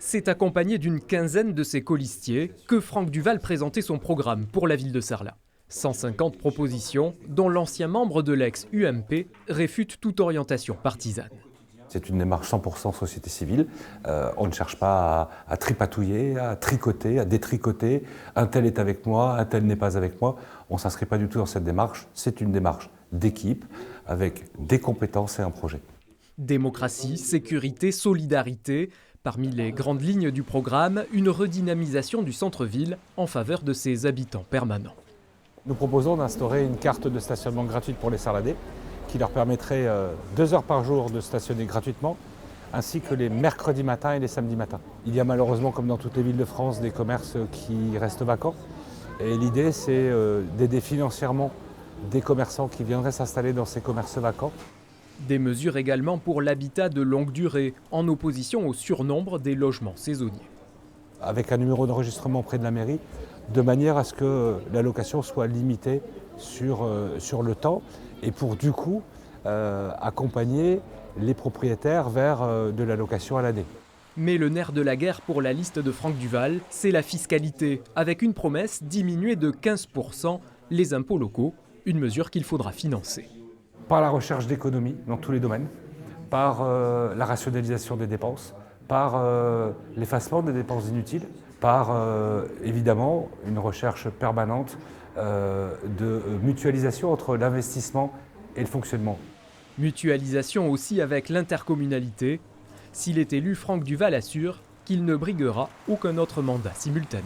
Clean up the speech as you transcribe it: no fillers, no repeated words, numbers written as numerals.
C'est accompagné d'une quinzaine de ses colistiers que Franck Duval présentait son programme pour la ville de Sarlat. 150 propositions dont l'ancien membre de l'ex-UMP réfute toute orientation partisane. C'est une démarche 100% société civile. On ne cherche pas à tripatouiller, à tricoter, à détricoter. Un tel est avec moi, un tel n'est pas avec moi. On ne s'inscrit pas du tout dans cette démarche. C'est une démarche d'équipe avec des compétences et un projet. Démocratie, sécurité, solidarité. Parmi les grandes lignes du programme, une redynamisation du centre-ville en faveur de ses habitants permanents. Nous proposons d'instaurer une carte de stationnement gratuite pour les Sarladais qui leur permettrait 2 heures par jour de stationner gratuitement, ainsi que les mercredis matins et les samedis matins. Il y a malheureusement, comme dans toutes les villes de France, des commerces qui restent vacants. Et l'idée, c'est d'aider financièrement des commerçants qui viendraient s'installer dans ces commerces vacants. Des mesures également pour l'habitat de longue durée, en opposition au surnombre des logements saisonniers. Avec un numéro d'enregistrement près de la mairie, de manière à ce que la location soit limitée sur le temps et pour du coup accompagner les propriétaires vers de la location à l'année. Mais le nerf de la guerre pour la liste de Franck Duval, c'est la fiscalité, avec une promesse diminuée de 15% les impôts locaux, une mesure qu'il faudra financer. Par la recherche d'économies dans tous les domaines, par la rationalisation des dépenses, par l'effacement des dépenses inutiles, par évidemment une recherche permanente de mutualisation entre l'investissement et le fonctionnement. Mutualisation aussi avec l'intercommunalité. S'il est élu, Franck Duval assure qu'il ne briguera aucun autre mandat simultané.